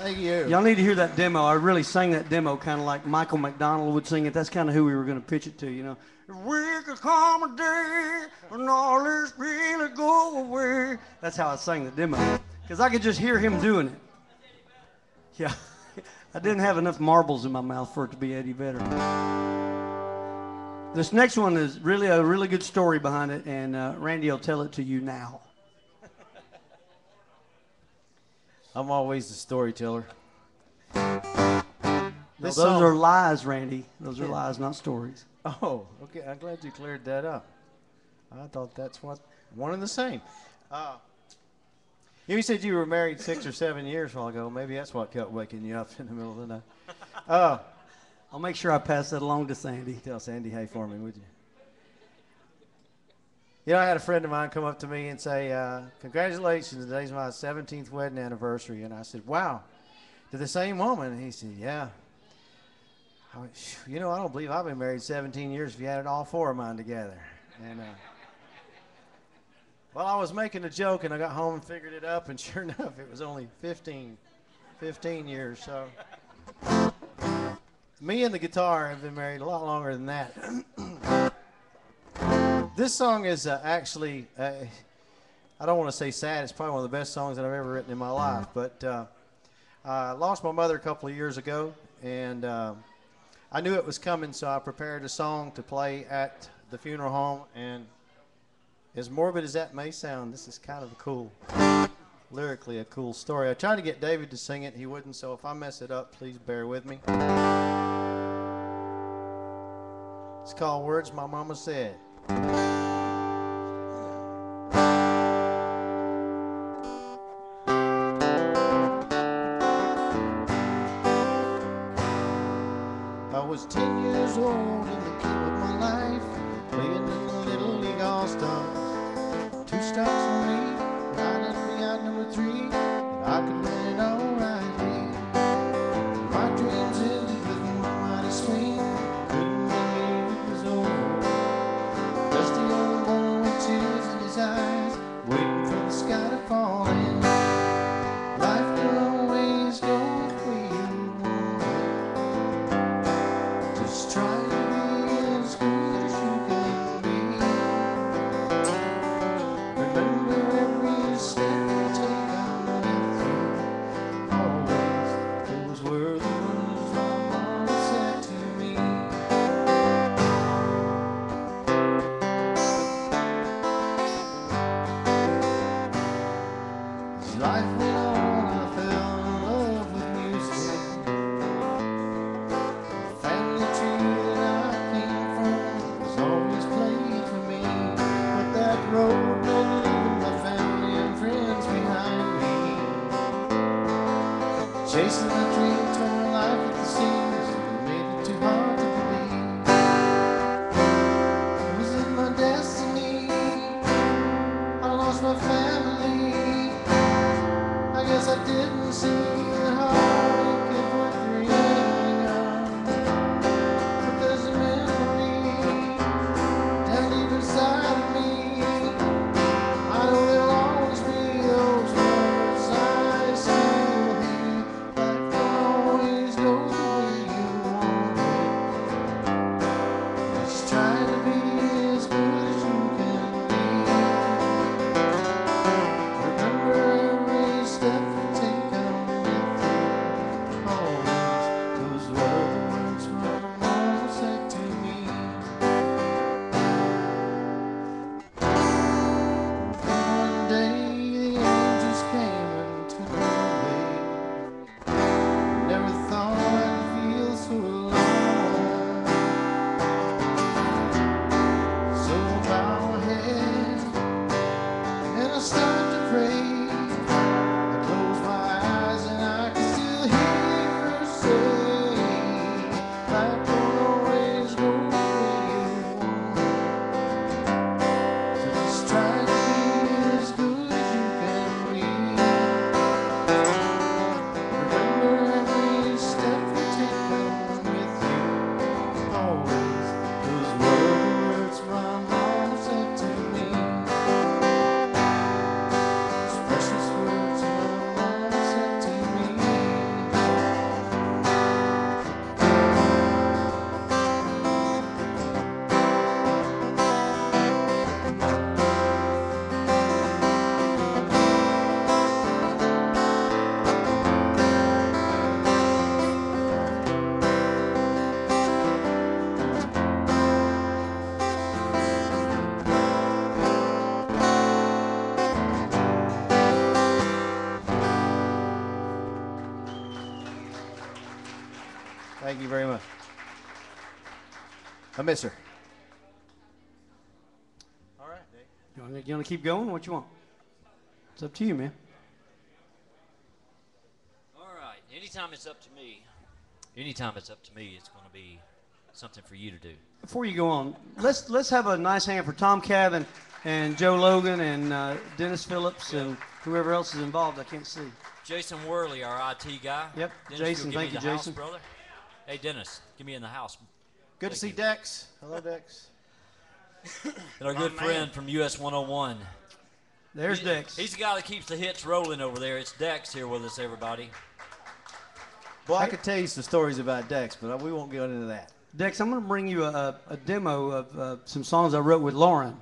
Thank you. Y'all need to hear that demo. I really sang that demo kind of like Michael McDonald would sing it. That's kind of who we were going to pitch it to, you know. If we could come a day and all this really go away. That's how I sang the demo. Because I could just hear him doing it. Yeah. I didn't have enough marbles in my mouth for it to be Eddie Vedder. This next one is really a really good story behind it, and Randy will tell it to you now. I'm always the storyteller. No, those are lies, Randy. Those are lies, not stories. Oh, okay. I'm glad you cleared that up. I thought that's one and the same. You said you were married 6 or 7 years a while ago. Maybe that's what kept waking you up in the middle of the night. I'll make sure I pass that along to Sandy. Tell Sandy hey for me, would you? You know, I had a friend of mine come up to me and say, congratulations, today's my 17th wedding anniversary. And I said, wow, to the same woman? And he said, yeah. I went, you know, I don't believe I've been married 17 years if you added all 4 of mine together. And well, I was making a joke, and I got home and figured it up, and sure enough, it was only 15 years. So me and the guitar have been married a lot longer than that. This song is actually, I don't want to say sad. It's probably one of the best songs that I've ever written in my life. But I lost my mother a couple of years ago, and I knew it was coming, so I prepared a song to play at the funeral home. And as morbid as that may sound, this is kind of a cool, lyrically a cool story. I tried to get David to sing it. He wouldn't, so if I mess it up, please bear with me. It's called Words My Mama Said. I was 10 years old in the game of my life, playing in the Little League All-Stars. 2 strikes on me, right at me out number 3, and I could win it all right here. My dreams ended with a mighty swing, couldn't believe it was over. Just a young boy with tears in his eyes, waiting for the sky to fall in. Life will always go where you want it. Just try to be as good as you can be. Remember every step you take on with you. Always, those were the words my mama said to me. As life went on, I fell in love with music. The family tree that I came from was always played for me. But that road meant leaving my family and friends behind me. Chasing the dream, torn life at the seams, it made it too hard to believe. Was it my destiny? I lost my family. I guess I didn't see that heartache is worth dreaming of. But there's a memory down deep inside of me. I know there'll always be those words I still hear. Life don't always go the way you want it. Just try to be as good as you can be. Remember every step you take on with you. Thank you very much. I miss her. All right, Dave. You want to keep going? What you want? It's up to you, man. All right. Anytime it's up to me, it's going to be something for you to do. Before you go on, let's have a nice hand for Tom Cavan and Joe Logan and Dennis Phillips and whoever else is involved. I can't see. Jason Worley, our IT guy. Yep. Dennis, Jason, thank you, Jason. House, brother. Hey, Dennis, give me in the house. Good to see Dex. Hello, Dex. And our good friend from US 101. There's Dex. He's the guy that keeps the hits rolling over there. It's Dex here with us, everybody. Well, I could tell you some stories about Dex, but we won't get into that. Dex, I'm going to bring you a demo of some songs I wrote with Lauren.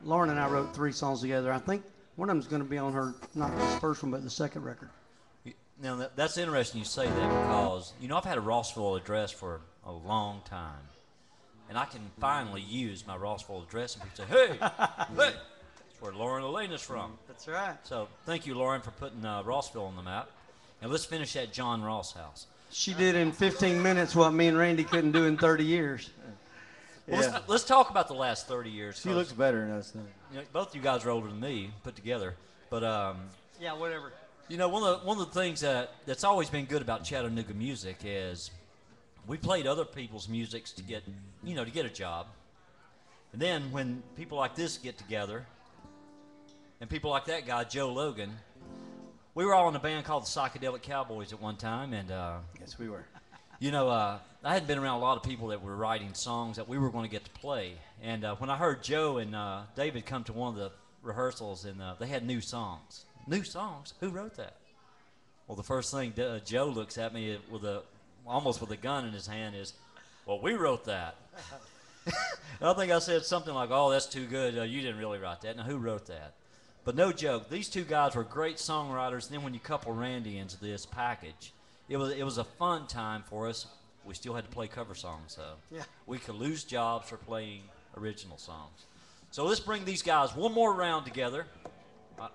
Lauren and I wrote 3 songs together. I think one of them's going to be on her, not this first one, but the second record. Now, that's interesting you say that because, I've had a Rossville address for a long time. And I can finally use my Rossville address and people say, hey, that's where Lauren Elena's from. That's right. So thank you, Lauren, for putting Rossville on the map. And let's finish at John Ross House. She did in 15 minutes what me and Randy couldn't do in 30 years. Well, let's talk about the last 30 years. She looks better than us. Both of you guys are older than me, put together. But yeah, whatever. One of the things that's always been good about Chattanooga music is we played other people's music to get a job. And then when people like this get together, and people like that guy, Joe Logan, we were all in a band called the Psychedelic Cowboys at one time, and yes, we were. I hadn't been around a lot of people that were writing songs that we were going to get to play. And when I heard Joe and David come to one of the rehearsals, and they had new songs. New songs? Who wrote that? Well, the first thing Joe looks at me almost with a gun in his hand is, well, we wrote that. And I think I said something like, oh, that's too good. You didn't really write that. Now, who wrote that? But no joke, these two guys were great songwriters. And then when you couple Randy into this package, it was a fun time for us. We still had to play cover songs, though. Yeah. We could lose jobs for playing original songs. So let's bring these guys one more round together.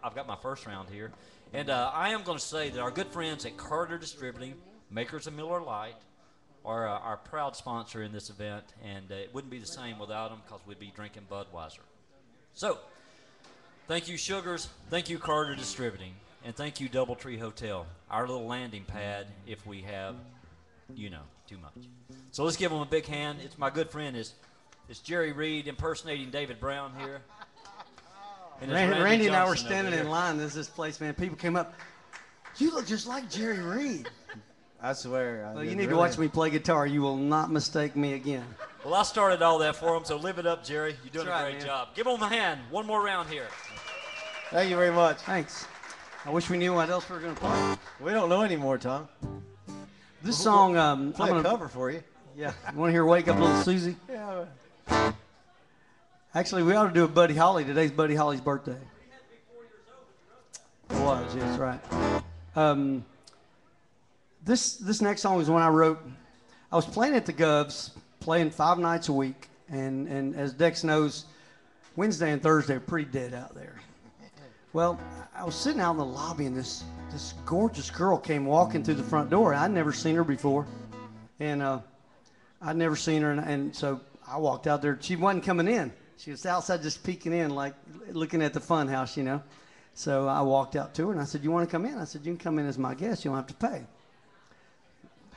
I've got my first round here. And I am going to say that our good friends at Carter Distributing, makers of Miller Lite, are our proud sponsor in this event. And it wouldn't be the same without them because we'd be drinking Budweiser. So, thank you, Sugars. Thank you, Carter Distributing. And thank you, Doubletree Hotel, our little landing pad if we have, too much. So let's give them a big hand. It's my good friend. It's Jerry Reed impersonating David Brown here. And Randy and I were standing in line. There's this place, man. People came up. You look just like Jerry Reed. I swear. Well, you need to watch me play guitar. You will not mistake me again. Well, I started all that for him, so live it up, Jerry. You're doing That's a right, great man. job. Give them a hand. One more round here. Thank you very much. Thanks. I wish we knew what else we were going to play. We don't know anymore, Tom. This song, I'm Play going a cover for you. Yeah. You want to hear Wake Up Little Susie? Yeah. Actually, we ought to do a Buddy Holly. Today's Buddy Holly's birthday. It was, yes, right. This next song is one I wrote. I was playing at the Govs, playing 5 nights a week, and as Dex knows, Wednesday and Thursday are pretty dead out there. Well, I was sitting out in the lobby, and this gorgeous girl came walking through the front door. I'd never seen her before, and I'd never seen her, and so I walked out there. She wasn't coming in. She was outside just peeking in, like looking at the fun house, So I walked out to her, and I said, you want to come in? I said, you can come in as my guest. You don't have to pay.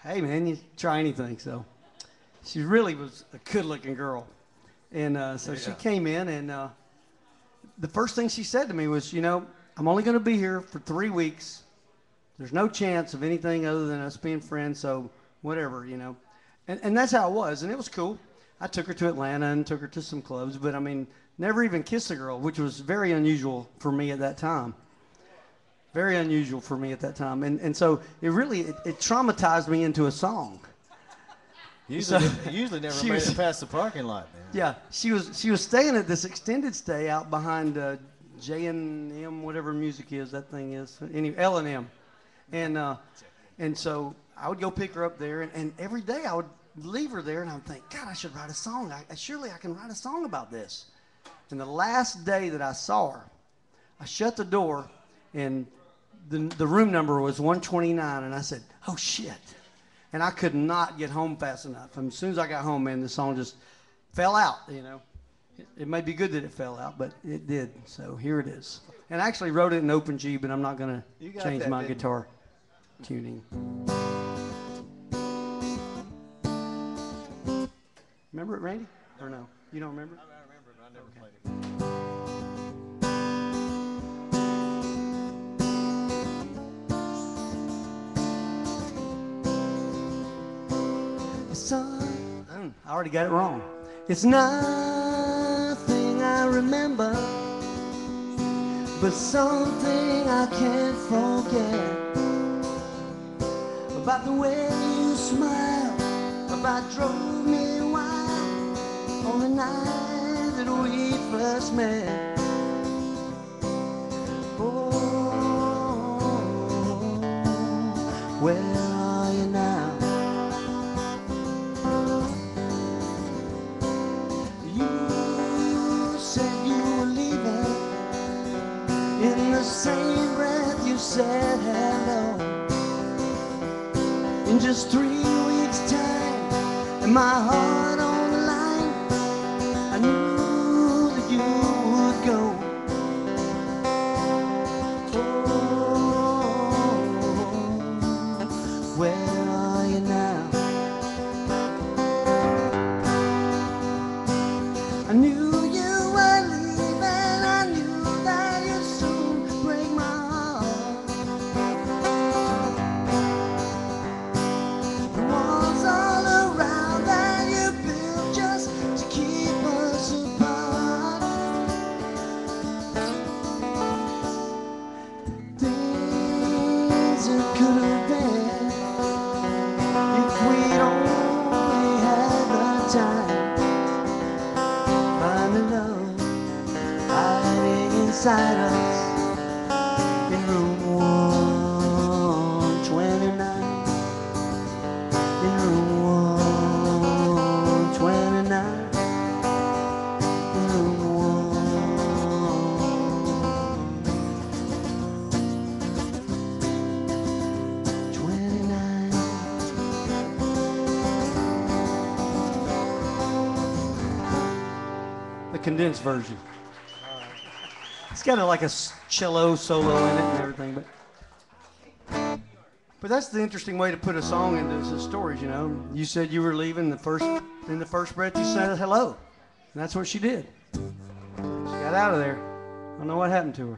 Hey, man, you try anything. So she really was a good-looking girl. And so she came in, and the first thing she said to me was, I'm only going to be here for 3 weeks. There's no chance of anything other than us being friends, so whatever, And that's how it was, and it was cool. I took her to Atlanta and took her to some clubs, but, never even kissed a girl, which was very unusual for me at that time. Very unusual for me at that time. And so it really traumatized me into a song. Usually never made it past the parking lot, man. Yeah, she was staying at this extended stay out behind J&M, whatever music is, that thing is, L&M. And so I would go pick her up there, and every day I would leave her there, and I would think, God, I should write a song. Surely I can write a song about this. And the last day that I saw her, I shut the door, and the room number was 129, and I said, oh, shit. and I could not get home fast enough. As soon as I got home, man, the song just fell out, you know. It may be good that it fell out, but it did. So here it is. And I actually wrote it in open G, but I'm not going to change my guitar tuning. Remember it, Randy? Or no? You don't remember? I remember, but I never played it. I already got it wrong. It's nothing I remember, but something I can't forget. About the way you smiled, about drove me wild on the night that we first met. Oh, where are you now? In the same breath you said hello. In just 3 weeks' time, and my heart on the line, I knew that you would go. Oh, where are you now? I knew you were leaving, I knew that you'd soon break my heart. The walls all around that you built just to keep us apart. Things that could have been if we'd only had the time. Finding love hiding inside us in room 129. In room 129. In room 129. The condensed version. It's got like a cello solo in it and everything, but that's the interesting way to put a song into some stories, you know. You said you were leaving in the first breath you said hello. And that's what she did. She got out of there. I don't know what happened to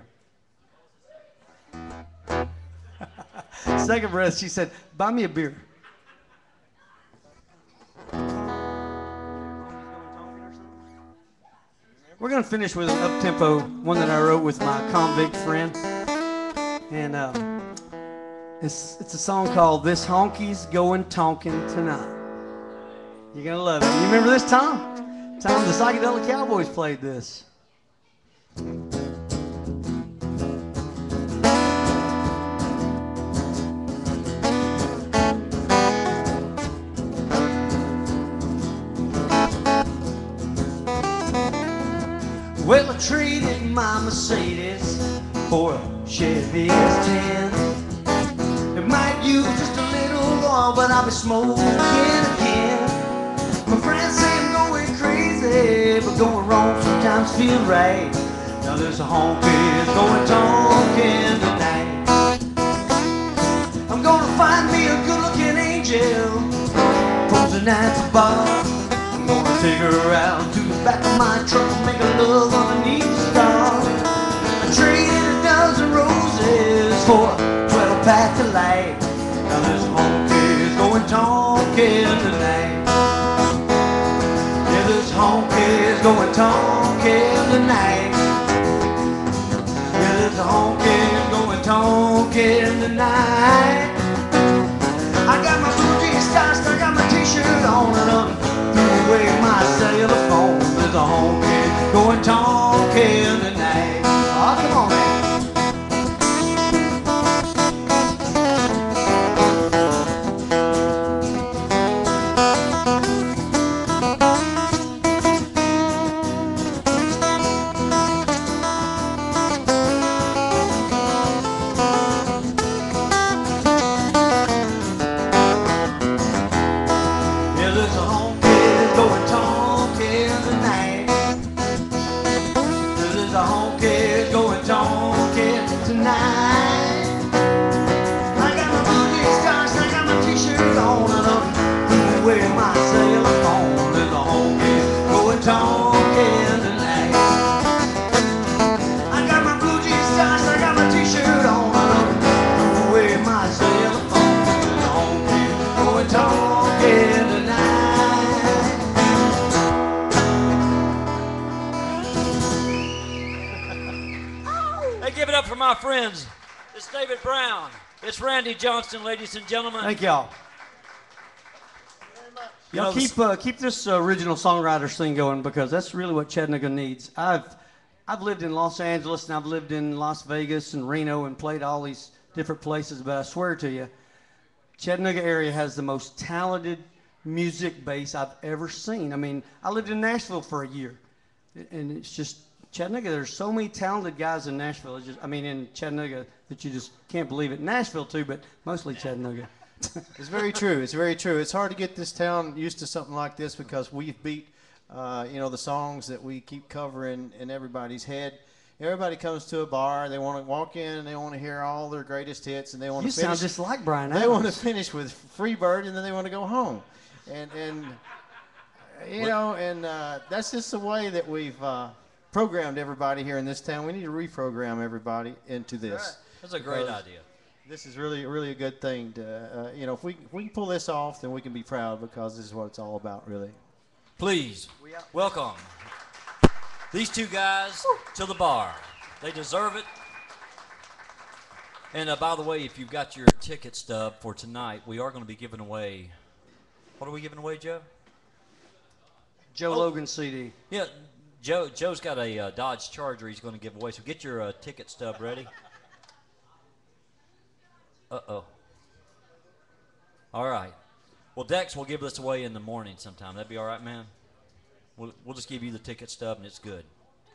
her. Second breath, she said, "Buy me a beer." We're going to finish with an up-tempo one that I wrote with my convict friend. And it's a song called "This Honky's Going Tonkin' Tonight." You're going to love it. You remember this, Tom? Tom, the Psychedelic Cowboys played this. Well, I traded my Mercedes for a Chevy S10. It might use just a little oil, but I'll be smoking again. My friends say I'm going crazy, but going wrong sometimes feels right. Now there's a honky going tonkin' tonight. I'm gonna find me a good-looking angel, posing at the bar. I'm gonna take her out to the back of my truck and make her love underneath the stars. I traded a dozen roses for a 12-pack of light. Now this honky's going tonkin' tonight. Yeah, this honky's going tonkin' tonight. Yeah, this honky's going tonkin' tonight. I got my blue jeans starched, I got my t-shirt on, and I'm away my cellular phone. There's a honky going tonkin' tonight. Oh, come on, man. friends. It's David Brown. It's Randy Johnston, ladies and gentlemen. Thank y'all. Y'all keep this original songwriters thing going, because that's really what Chattanooga needs. I've lived in Los Angeles and I've lived in Las Vegas and Reno and played all these different places, but I swear to you, Chattanooga area has the most talented music base I've ever seen. I mean, I lived in Nashville for a year, and it's just Chattanooga. There's so many talented guys in Nashville. In Chattanooga, that you just can't believe it. Nashville too, but mostly Chattanooga. It's very true. It's very true. It's hard to get this town used to something like this, because we've beat, the songs that we keep covering in everybody's head. Everybody comes to a bar, they want to walk in, and they want to hear all their greatest hits, and they want to finish. You sound just like Brian Adams. They want to finish with Freebird, and then they want to go home, and that's just the way that we've programmed everybody here in this town. We need to reprogram everybody into this. That's a great idea. This is really, really a good thing. If we can pull this off, then we can be proud, because this is what it's all about, really. Please welcome these two guys to the bar. They deserve it. And by the way, if you've got your ticket stub for tonight, we are going to be giving away. What are we giving away, Joe? Joe Logan CD. Yeah, Joe's got a Dodge Charger he's going to give away. So get your ticket stub ready. Uh-oh. All right. Well, Dex will give this away in the morning sometime. That'd be all right, man? We'll just give you the ticket stub, and it's good.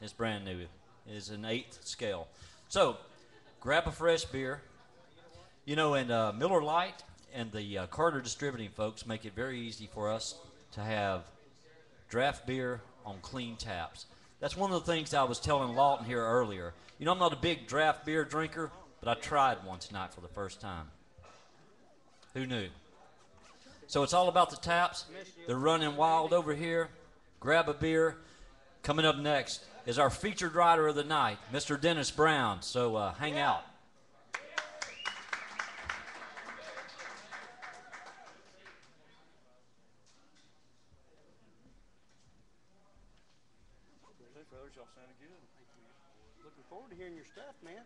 It's brand new. It is an 8th scale. So grab a fresh beer. And Miller Lite and the Carter Distributing folks make it very easy for us to have draft beer on clean taps. That's one of the things I was telling Lawton here earlier. I'm not a big draft beer drinker, but I tried one tonight for the first time. Who knew? So it's all about the taps. They're running wild over here. Grab a beer. Coming up next is our featured rider of the night, Mr. Dennis Brown. So hang out. Fellas, y'all sounded good. Looking forward to hearing your stuff, man.